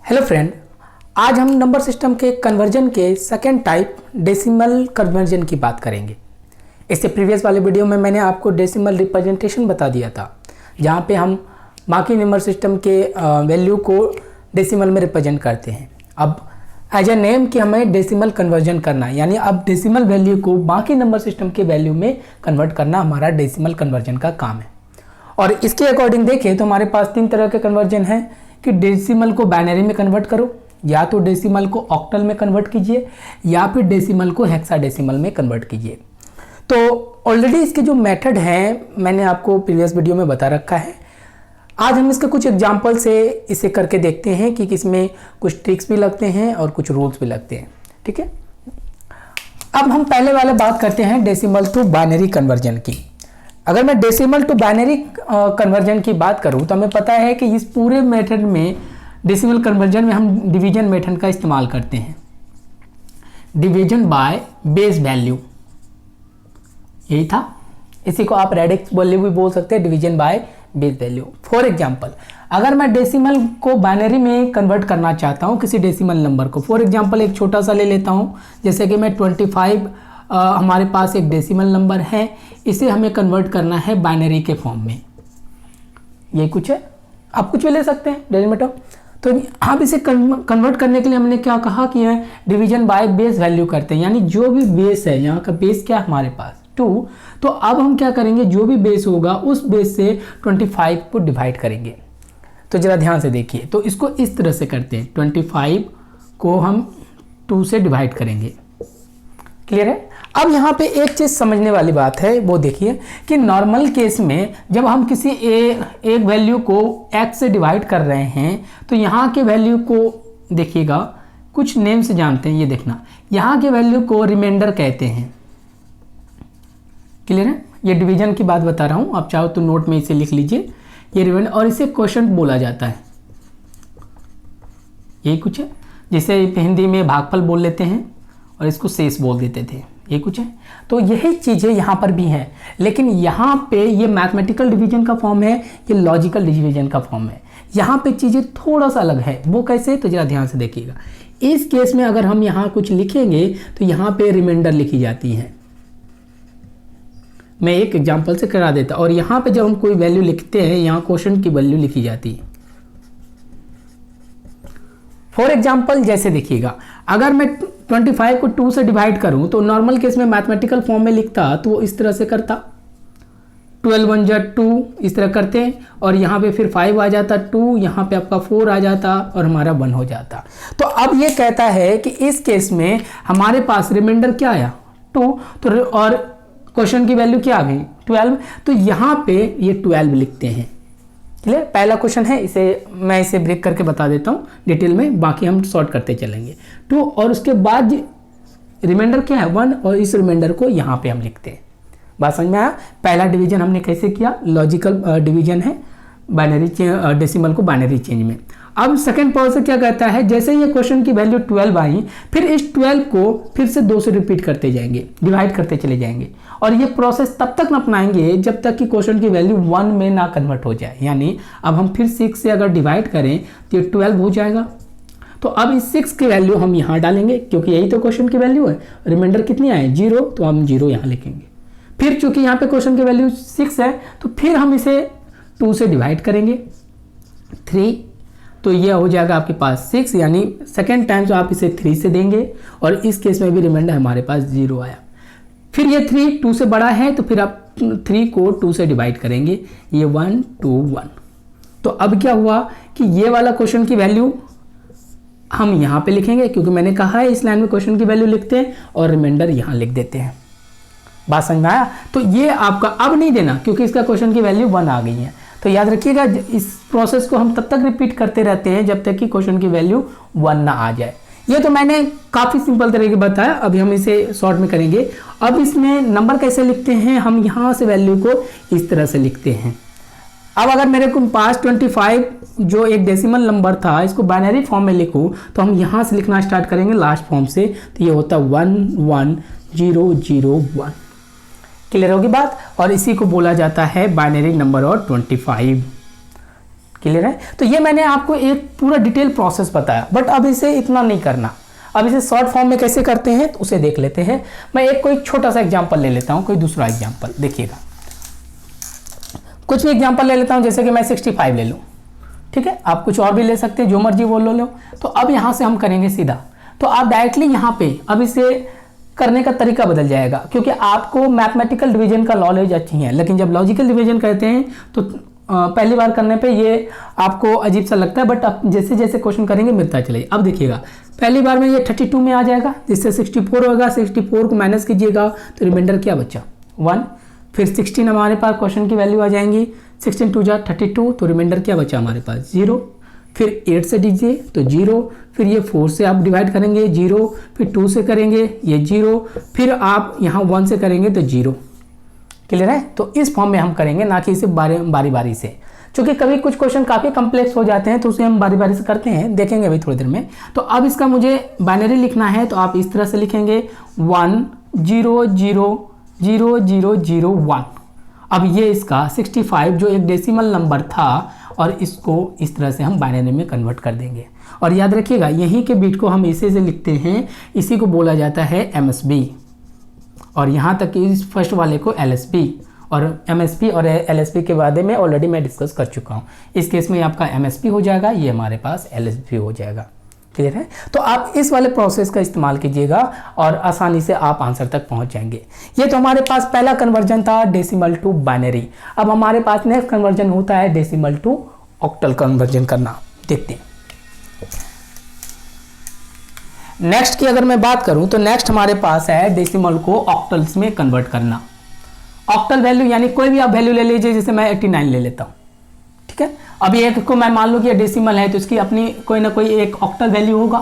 Hello friend, आज हम number system के कन्वर्जन के सेकेंड टाइप डेसिमल कन्वर्जन की बात करेंगे। इससे प्रीवियस वाले वीडियो में मैंने आपको डेसिमल रिप्रेजेंटेशन बता दिया था, जहाँ पे हम बाकी नंबर सिस्टम के वैल्यू को डेसिमल में रिप्रेजेंट करते हैं। अब एज ए नेम कि हमें डेसिमल कन्वर्जन करना है, यानी अब डेसिमल वैल्यू को बाकी नंबर सिस्टम के वैल्यू में कन्वर्ट करना हमारा डेसिमल कन्वर्जन का काम है। और इसके अकॉर्डिंग देखें तो हमारे पास तीन तरह के कन्वर्जन हैं कि डेसिमल को बाइनरी में कन्वर्ट करो, या तो डेसिमल को ऑक्टल में कन्वर्ट कीजिए, या फिर डेसिमल को हेक्साडेसिमल में कन्वर्ट कीजिए। तो ऑलरेडी इसके जो मेथड हैं मैंने आपको प्रीवियस वीडियो में बता रखा है। आज हम इसके कुछ एग्जांपल से इसे करके देखते हैं कि किसमें कुछ ट्रिक्स भी लगते हैं और कुछ रूल्स भी लगते हैं। ठीक है, अब हम पहले वाला बात करते हैं डेसिमल टू बाइनरी कन्वर्जन की। अगर मैं डेसिमल टू बाइनरी कन्वर्जन की बात करूं तो हमें पता है कि इस पूरे मेथड में डेसिमल कन्वर्जन में हम डिवीजन मेथड का इस्तेमाल करते हैं। डिवीजन बाय बेस वैल्यू, यही था। इसी को आप रेडिक्स वैल्यू भी बोल सकते हैं, division by base value. For example, अगर मैं डेसिमल को बाइनरी में कन्वर्ट करना चाहता हूं किसी डेसिमल नंबर को, फॉर एग्जांपल एक छोटा सा ले लेता हूं, जैसे कि मैं 25 हमारे पास एक डेसिमल नंबर है, इसे हमें कन्वर्ट करना है बाइनरी के फॉर्म में। ये कुछ है, आप कुछ भी ले सकते हैं डेसिमल। तो आप इसे कन्वर्ट करने के लिए हमने क्या कहा कि डिवीजन बाय बेस वैल्यू करते हैं, यानी जो भी बेस है, यहाँ का बेस क्या है हमारे पास 2, तो अब हम क्या करेंगे, जो भी बेस होगा उस बेस से 25 को डिवाइड करेंगे। तो जरा ध्यान से देखिए, तो इसको इस तरह से करते हैं, 25 को हम 2 से डिवाइड करेंगे। क्लियर है? अब यहाँ पे एक चीज़ समझने वाली बात है, वो देखिए कि नॉर्मल केस में जब हम किसी एक वैल्यू को x से डिवाइड कर रहे हैं तो यहाँ के वैल्यू को देखिएगा, कुछ नेम से जानते हैं, ये देखना, यहाँ के वैल्यू को रिमाइंडर कहते हैं। क्लियर है? ये डिवीजन की बात बता रहा हूँ, आप चाहो तो नोट में इसे लिख लीजिए, ये रिमाइंडर, और इसे क्वोशंट बोला जाता है। यही कुछ है, जिसे हिंदी में भागफल बोल लेते हैं और इसको शेष बोल देते थे, ये कुछ है। तो यही चीज़ें यहाँ पर भी हैं, लेकिन यहाँ पे ये मैथमेटिकल डिवीजन का फॉर्म है, ये लॉजिकल डिवीजन का फॉर्म है। यहाँ पे चीज़ें थोड़ा सा अलग है, वो कैसे, तो जरा ध्यान से देखिएगा। इस केस में अगर हम यहाँ कुछ लिखेंगे तो यहाँ पे रिमाइंडर लिखी जाती है। मैं एक एग्जाम्पल से करा देता, और यहाँ पे जब हम कोई वैल्यू लिखते हैं, यहाँ क्वोशंट की वैल्यू लिखी जाती है। फॉर एग्जाम्पल जैसे देखिएगा, अगर मैं 25 को 2 से डिवाइड करूं तो नॉर्मल केस में मैथमेटिकल फॉर्म में लिखता तो वो इस तरह से करता, 12 1 जा 2, इस तरह करते हैं, और यहाँ पे फिर 5 आ जाता, 2, यहाँ पे आपका 4 आ जाता और हमारा 1 हो जाता। तो अब ये कहता है कि इस केस में हमारे पास रिमाइंडर क्या आया 2, तो और क्वेश्चन की वैल्यू क्या आ गई 12, तो यहाँ पे ये 12 लिखते हैं। क्लियर? पहला क्वेश्चन है, मैं इसे ब्रेक करके बता देता हूँ डिटेल में, बाकी हम सॉर्ट करते चलेंगे। 2 और उसके बाद रिमाइंडर क्या है 1, और इस रिमाइंडर को यहाँ पे हम लिखते हैं। बात समझ में आया? पहला डिवीजन हमने कैसे किया, लॉजिकल डिवीजन है, बाइनरी डेसिमल को बाइनरी चेंज में। अब सेकंड प्रोसेस क्या कहता है, जैसे ये क्वेश्चन की वैल्यू 12 आई, फिर इस 12 को फिर से 2 से रिपीट करते जाएंगे, डिवाइड करते चले जाएंगे, और ये प्रोसेस तब तक अपनाएंगे जब तक कि क्वेश्चन की वैल्यू 1 में ना कन्वर्ट हो जाए। यानी अब हम फिर 6 से अगर डिवाइड करें तो ये 12 हो जाएगा। तो अब इस 6 की वैल्यू हम यहाँ डालेंगे, क्योंकि यही तो क्वेश्चन की वैल्यू है। रिमाइंडर कितनी आए 0, तो हम 0 यहाँ लिखेंगे। फिर चूंकि यहाँ पे क्वेश्चन की वैल्यू 6 है, तो फिर हम इसे 2 से डिवाइड करेंगे 3, तो यह हो जाएगा आपके पास 6, यानी सेकेंड टाइम तो आप इसे 3 से देंगे, और इस केस में भी रिमाइंडर हमारे पास 0 आया। फिर ये 3 2 से बड़ा है, तो फिर आप 3 को 2 से डिवाइड करेंगे, ये 1 2 1। तो अब क्या हुआ कि ये वाला क्वेश्चन की वैल्यू हम यहाँ पे लिखेंगे, क्योंकि मैंने कहा है इस लाइन में क्वेश्चन की वैल्यू लिखते हैं और रिमाइंडर यहाँ लिख देते हैं। बात समझ में आया? तो ये आपका अब नहीं देना, क्योंकि इसका क्वेश्चन की वैल्यू 1 आ गई है। तो याद रखिएगा, इस प्रोसेस को हम तब तक रिपीट करते रहते हैं जब तक कि क्वेश्चन की वैल्यू 1 ना आ जाए। ये तो मैंने काफ़ी सिंपल तरीके बताया, अभी हम इसे शॉर्ट में करेंगे। अब इसमें नंबर कैसे लिखते हैं, हम यहाँ से वैल्यू को इस तरह से लिखते हैं। अब अगर मेरे को पास 25 जो एक डेसिमल नंबर था, इसको बाइनरी फॉर्म में लिखूँ तो हम यहाँ से लिखना स्टार्ट करेंगे लास्ट फॉर्म से, तो ये होता 1 1 0 0 1। क्लियर होगी बात? और इसी को बोला जाता है बाइनरी नंबर और 25। क्लियर है। तो ये मैंने आपको एक पूरा डिटेल प्रोसेस बताया, बट अब इसे इतना नहीं करना, अब इसे शॉर्ट फॉर्म में कैसे करते हैं तो उसे देख लेते हैं। मैं एक कोई छोटा सा एग्जांपल ले लेता हूं, कोई दूसरा एग्जांपल देखिएगा, कुछ भी एग्जांपल ले लेता हूं, जैसे कि मैं 65 ले लूं, ठीक है, आप कुछ और भी ले सकते हैं, जो मर्जी वो लो। तो अब यहां से हम करेंगे सीधा, तो आप डायरेक्टली यहां पे अब इसे करने का तरीका बदल जाएगा, क्योंकि आपको मैथमेटिकल डिवीजन का नॉलेज अच्छी है, लेकिन जब लॉजिकल डिवीजन करते हैं तो पहली बार करने पे ये आपको अजीब सा लगता है, बट आप जैसे जैसे क्वेश्चन करेंगे मिलता चलेगा। अब देखिएगा, पहली बार में ये 32 में आ जाएगा, जिससे 64 होगा, 64 को माइनस कीजिएगा तो रिमाइंडर क्या बचा 1। फिर 16 हमारे पास क्वेश्चन की वैल्यू आ जाएंगी, 16 2 जा 32, तो रिमाइंडर क्या बचा हमारे पास 0। फिर 8 से दीजिए तो 0, फिर ये 4 से आप डिवाइड करेंगे 0, फिर 2 से करेंगे ये 0, फिर आप यहाँ 1 से करेंगे तो 0। क्लियर है। तो इस फॉर्म में हम करेंगे, ना कि इसे बारी बारी से, क्योंकि कभी कुछ क्वेश्चन काफ़ी कम्प्लेक्स हो जाते हैं तो उसे हम बारी बारी से करते हैं, देखेंगे अभी थोड़ी देर में। तो अब इसका मुझे बाइनरी लिखना है, तो आप इस तरह से लिखेंगे 1 0 0 0 0 0 1। अब ये इसका 65 जो एक डेसिमल नंबर था, और इसको इस तरह से हम बाइनरी में कन्वर्ट कर देंगे। और याद रखिएगा, यहीं के बिट को हम इसी से लिखते हैं, इसी को बोला जाता है MSB, और यहाँ तक कि इस फर्स्ट वाले को LSB, और MSB और LSB के बारे में ऑलरेडी मैं डिस्कस कर चुका हूँ। इस केस में आपका MSB हो जाएगा, ये हमारे पास LSB हो जाएगा। क्लियर है। तो आप इस वाले प्रोसेस का इस्तेमाल कीजिएगा और आसानी से आप आंसर तक पहुंच जाएंगे। ये तो हमारे पास पहला कन्वर्जन था डेसिमल टू बाइनरी। अब हमारे पास नेक्स्ट कन्वर्जन होता है डेसिमल टू ऑक्टल कन्वर्जन करना, देखते हैं। नेक्स्ट की अगर मैं बात करूं तो नेक्स्ट हमारे पास है डेसिमल को ऑक्टल्स में कन्वर्ट करना। ऑक्टल वैल्यू यानी कोई भी आप वैल्यू ले लीजिए, जैसे मैं 89 ले लेता हूं, ठीक है। अभी एक को मैं मान लूं कि डेसिमल है तो इसकी अपनी कोई ना कोई एक ऑक्टल वैल्यू होगा।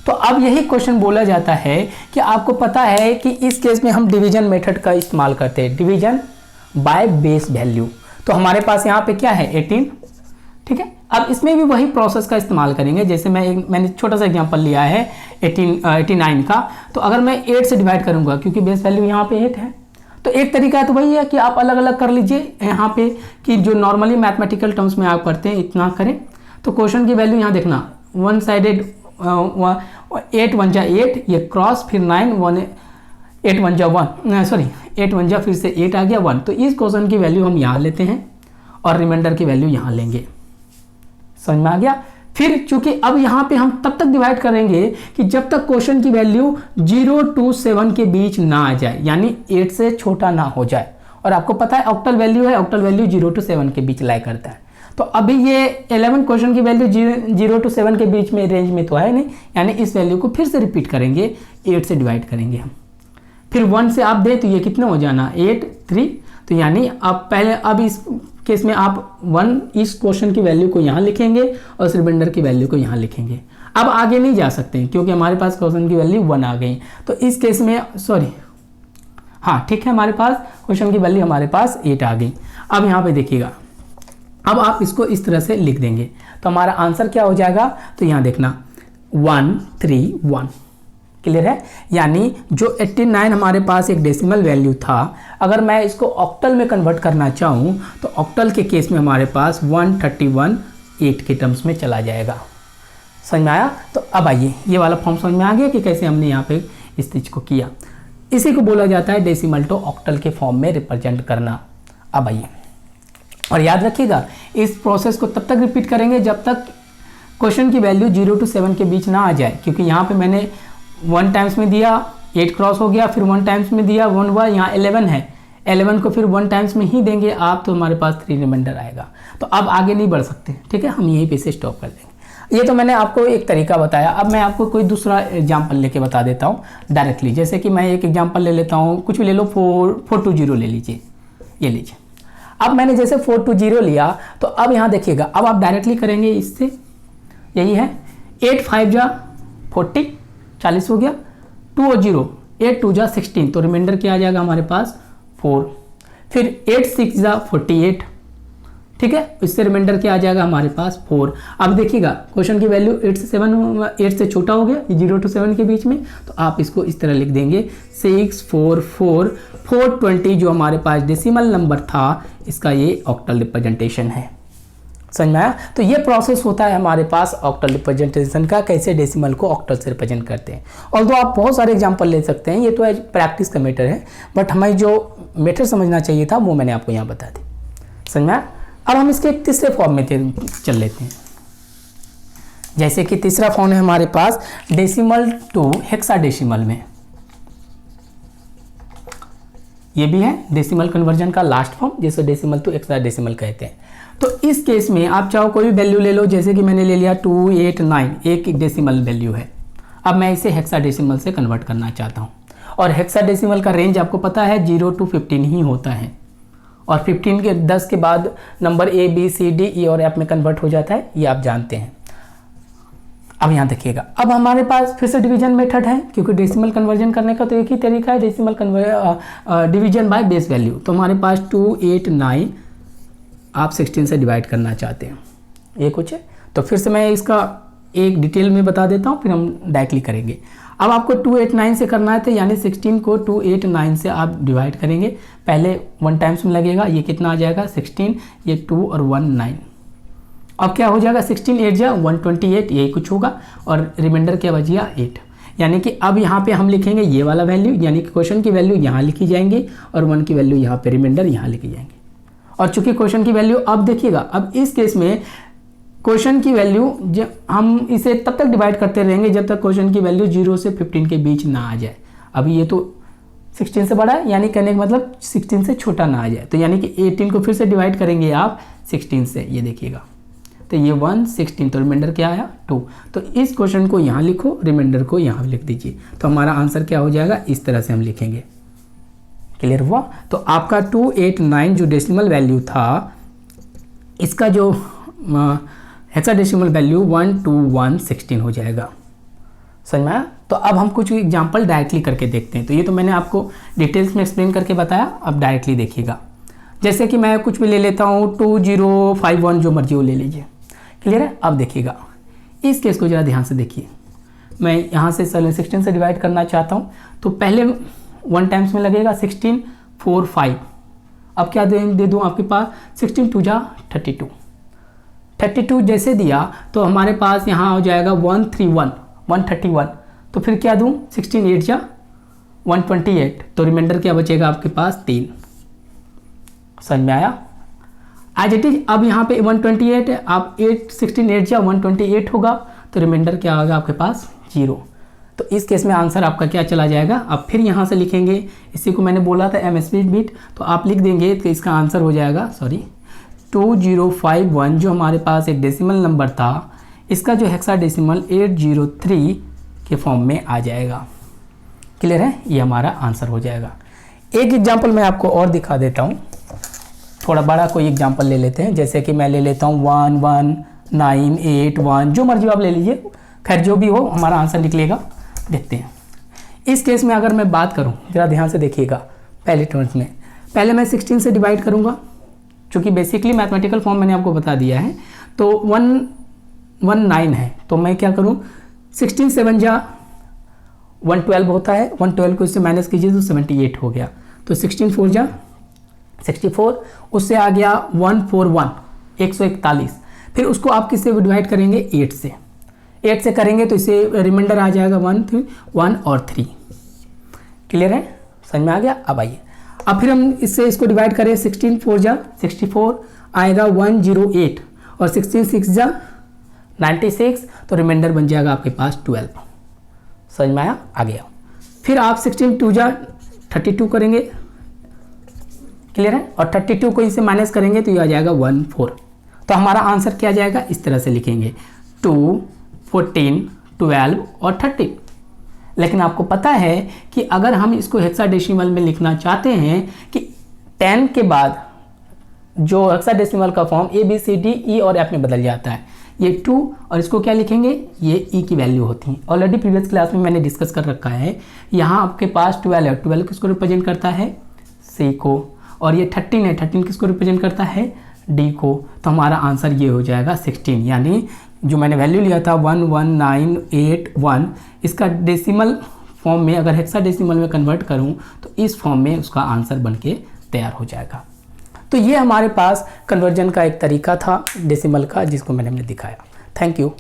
तो अब यही क्वेश्चन बोला जाता है कि आपको पता है कि इस केस में हम डिवीजन मेथड का इस्तेमाल करते हैं, डिवीजन बाय बेस वैल्यू। तो हमारे पास यहाँ पे क्या है 18, ठीक है। अब इसमें भी वही प्रोसेस का इस्तेमाल करेंगे, जैसे मैंने छोटा सा एग्जांपल लिया है 89 का। तो अगर मैं 8 से डिवाइड करूंगा, क्योंकि बेस वैल्यू यहाँ पे 8 है, तो एक तरीका तो वही है कि आप अलग अलग कर लीजिए यहाँ पे, कि जो नॉर्मली मैथमेटिकल टर्म्स में आप करते हैं इतना करें। तो क्वेश्चन की वैल्यू यहाँ देखना, वन साइडेड 8 1 जा 8, ये क्रॉस, फिर 9 1 8 1 जा 1, सॉरी 8 1 जा फिर से 8 आ गया 1। तो इस क्वेश्चन की वैल्यू हम यहाँ लेते हैं और रिमाइंडर की वैल्यू यहाँ लेंगे। समझ में आ गया। फिर चूंकि अब यहाँ पे हम तब तक डिवाइड करेंगे कि जब तक क्वेश्चन की वैल्यू 0 to 7 के बीच ना आ जाए, यानी 8 से छोटा ना हो जाए। और आपको पता है ऑक्टल वैल्यू है, ऑक्टल वैल्यू 0 to 7 के बीच लाई करता है। तो अभी ये 11 क्वेश्चन की वैल्यू 0 to 7 के बीच में रेंज में तो है नहीं, यानी इस वैल्यू को फिर से रिपीट करेंगे, 8 से डिवाइड करेंगे हम। फिर 1 से आप दे तो ये कितना हो जाना 8 3। तो यानी आप पहले अब इस केस में आप 1 इस क्वेश्चन की वैल्यू को यहाँ लिखेंगे और इस रिमाइंडर की वैल्यू को यहाँ लिखेंगे। अब आगे नहीं जा सकते हैं क्योंकि हमारे पास क्वेश्चन की वैल्यू 1 आ गई। तो इस केस में सॉरी, हाँ ठीक है, हमारे पास क्वेश्चन की वैल्यू हमारे पास 8 आ गई। अब यहाँ पे देखिएगा, अब आप इसको इस तरह से लिख देंगे तो हमारा आंसर क्या हो जाएगा। तो यहाँ देखना 1 3 1। क्लियर है। यानी जो 89 हमारे पास एक डेसिमल वैल्यू था, अगर मैं इसको ऑक्टल में कन्वर्ट करना चाहूँ तो ऑक्टल के केस में हमारे पास 131 8 के टर्म्स में चला जाएगा। समझ में आया। तो अब आइए ये वाला फॉर्म समझ में आ गया कि कैसे हमने यहाँ पे इस चीज़ को किया। इसी को बोला जाता है डेसिमल टू ऑक्टल के फॉर्म में रिप्रेजेंट करना। अब आइए और याद रखिएगा इस प्रोसेस को तब तक रिपीट करेंगे जब तक क्वेश्चन की वैल्यू 0 to 7 के बीच ना आ जाए, क्योंकि यहाँ पे मैंने 1 टाइम्स में दिया 8 क्रॉस हो गया, फिर 1 टाइम्स में दिया 1 हुआ, यहाँ 11 है, 11 को फिर 1 टाइम्स में ही देंगे आप तो हमारे पास 3 रिमाइंडर आएगा। तो अब आगे नहीं बढ़ सकते, ठीक है, हम यहीं पे से स्टॉप कर देंगे। ये तो मैंने आपको एक तरीका बताया। अब मैं आपको कोई दूसरा एग्जाम्पल लेके बता देता हूँ डायरेक्टली। जैसे कि मैं एक एग्जाम्पल ले लेता हूँ, कुछ भी ले लो, 420 ले लीजिए, ये लीजिए। अब मैंने जैसे 420 लिया तो अब यहाँ देखिएगा, अब आप डायरेक्टली करेंगे इससे, यही है 8 5 जा 40 40 हो गया, 2 और 0 8 2 जा 16, तो रिमाइंडर क्या आ जाएगा हमारे पास 4। फिर 8 6 जा 48, ठीक है, इससे रिमाइंडर क्या आ जाएगा हमारे पास 4। अब देखिएगा क्वेश्चन की वैल्यू 8 से छोटा हो गया, 0 to 7 के बीच में, तो आप इसको इस तरह लिख देंगे 6 4 4 420 जो हमारे पास डेसिमल नंबर था, इसका ये ऑक्टल रिप्रेजेंटेशन है। समझ में आया। तो ये प्रोसेस होता है हमारे पास ऑक्टल रिप्रेजेंटेशन का, कैसे डेसिमल को ऑक्टल से रिप्रेजेंट करते हैं। और तो आप बहुत सारे एग्जांपल ले सकते हैं, ये तो प्रैक्टिस का मैटर है, बट हमें जो मैटर समझना चाहिए था वो मैंने आपको यहाँ बता दी। समझ में आया। अब हम इसके तीसरे फॉर्म में चल लेते हैं। जैसे कि तीसरा फॉर्म है हमारे पास डेसिमल टू हेक्साडेसिमल में, ये भी है डेसिमल कन्वर्जन का लास्ट फॉर्म, जिसे डेसिमल टू हेक्साडेसिमल कहते हैं। तो इस केस में आप चाहो कोई भी वैल्यू ले लो, जैसे कि मैंने ले लिया 289, एक डेसिमल वैल्यू है। अब मैं इसे हेक्साडेसिमल से कन्वर्ट करना चाहता हूँ, और हेक्साडेसिमल का रेंज आपको पता है 0 to 15 ही होता है, और 15 के 10 के बाद number A B C D E और F में कन्वर्ट हो जाता है, ये आप जानते हैं। अब यहाँ देखिएगा, अब हमारे पास फिर से डिवीजन मेथड है, क्योंकि डेसिमल कन्वर्जन करने का तो एक ही तरीका है, decimal division by base value. तो हमारे पास 289 आप 16 से डिवाइड करना चाहते हैं, ये कुछ है। तो फिर से मैं इसका एक डिटेल में बता देता हूँ, फिर हम डायरेक्टली करेंगे। अब आपको 289 से करना है, तो यानी 16 को 289 से आप डिवाइड करेंगे। पहले 1 टाइम्स में लगेगा, ये कितना आ जाएगा 16, ये 2 और 1 9। अब क्या हो जाएगा 16 8 जा 128, यही कुछ होगा, और रिमाइंडर क्या बचिएगा 8। यानी कि अब यहाँ पे हम लिखेंगे ये वाला वैल्यू, यानी कि क्वेश्चन की वैल्यू यहाँ लिखी जाएंगी और 1 की वैल्यू यहाँ पे रिमाइंडर यहाँ लिखी जाएंगी। और चूंकि क्वेश्चन की वैल्यू, अब देखिएगा, अब इस केस में क्वेश्चन की वैल्यू हम इसे तब तक डिवाइड करते रहेंगे जब तक क्वेश्चन की वैल्यू 0 से 15 के बीच ना आ जाए। अभी ये तो 16 से बड़ा है, यानी कहने का मतलब 16 से छोटा ना आ जाए, तो यानी कि 18 को फिर से डिवाइड करेंगे आप 16 से, ये देखिएगा, तो ये 1 16, तो रिमाइंडर क्या आया 2। तो इस क्वेश्चन को यहाँ लिखो, रिमाइंडर को यहाँ लिख दीजिए, तो हमारा आंसर क्या हो जाएगा, इस तरह से हम लिखेंगे। क्लियर हुआ। तो आपका 289 जो डेसिमल वैल्यू था, इसका जो हेक्साडेसिमल वैल्यू 12116 हो जाएगा। समझ में आया। तो अब हम कुछ एग्जांपल डायरेक्टली करके देखते हैं। तो ये तो मैंने आपको डिटेल्स में एक्सप्लेन करके बताया, अब डायरेक्टली देखिएगा। जैसे कि मैं कुछ भी ले लेता हूँ 2051, जो मर्जी वो ले लीजिए। क्लियर है। अब देखिएगा इस केस को ज़रा ध्यान से देखिए। मैं यहाँ से 16 से डिवाइड करना चाहता हूँ, तो पहले 1 टाइम्स में लगेगा 16 4 5। अब क्या दे दूँ आपके पास 16 2 जा 32। 32 जैसे दिया तो हमारे पास यहाँ हो जाएगा 131। तो फिर क्या दूँ 16 8 जा 128, तो रिमाइंडर क्या बचेगा आपके पास 3। समझ में आया। एज इट इज अब यहाँ पे 128 है, आप 16 8 जा 128 होगा, तो रिमाइंडर क्या होगा आपके पास 0। तो इस केस में आंसर आपका क्या चला जाएगा। अब फिर यहाँ से लिखेंगे, इसी को मैंने बोला था MSB बिट, तो आप लिख देंगे तो इसका आंसर हो जाएगा 2051, जो हमारे पास एक डेसिमल नंबर था, इसका जो हेक्साडेसिमल 803 के फॉर्म में आ जाएगा। क्लियर है, ये हमारा आंसर हो जाएगा। एक एग्जांपल मैं आपको और दिखा देता हूँ, थोड़ा बड़ा कोई एग्जांपल ले लेते हैं। जैसे कि मैं ले लेता हूँ 11981, जो मर्जी आप ले लीजिए, खैर जो भी हो हमारा आंसर निकलेगा। देखते हैं इस केस में अगर मैं बात करूं, जरा ध्यान से देखिएगा। पहले टर्म्स में पहले मैं 16 से डिवाइड करूंगा, क्योंकि बेसिकली मैथमेटिकल फॉर्म मैंने आपको बता दिया है। तो 119 है, तो मैं क्या करूं 16 7 जा 112 होता है, 112 को इससे माइनस कीजिए तो 78 हो गया। तो 16 4 जा 64, उससे आ गया 141 141। फिर उसको आप किससे डिवाइड करेंगे 8 से। 8 से करेंगे तो इसे रिमाइंडर आ जाएगा 1 और 3। क्लियर है, समझ में आ गया। अब आइए, अब फिर हम इससे इसको डिवाइड करें 16 4 जा 64 आएगा 108, और 16 6 जा 96, तो रिमाइंडर बन जाएगा आपके पास 12। समझ में आया, आ गया। फिर आप 16 2 जा 32 करेंगे। क्लियर है, और 32 को इसे माइनस करेंगे तो ये आ जाएगा 14। तो हमारा आंसर क्या जाएगा, इस तरह से लिखेंगे 2 14 12 और 13। लेकिन आपको पता है कि अगर हम इसको हेक्साडेसिमल में लिखना चाहते हैं कि 10 के बाद जो हेक्साडेसिमल का फॉर्म ABCDE और F में बदल जाता है, ये 2 और इसको क्या लिखेंगे, ये E की वैल्यू होती है। ऑलरेडी प्रीवियस क्लास में मैंने डिस्कस कर रखा है। यहाँ आपके पास 12 है, 12 किसको रिप्रेजेंट करता है C को, और ये 13 है, 13 किसको रिप्रेजेंट करता है D को। तो हमारा आंसर ये हो जाएगा 16, यानी जो मैंने वैल्यू लिया था 11981, इसका डेसिमल फॉर्म में अगर हेक्साडेसिमल में कन्वर्ट करूं तो इस फॉर्म में उसका आंसर बनके तैयार हो जाएगा। तो तो ये हमारे पास कन्वर्जन का एक तरीका था डेसिमल का, जिसको मैंने दिखाया। Thank you.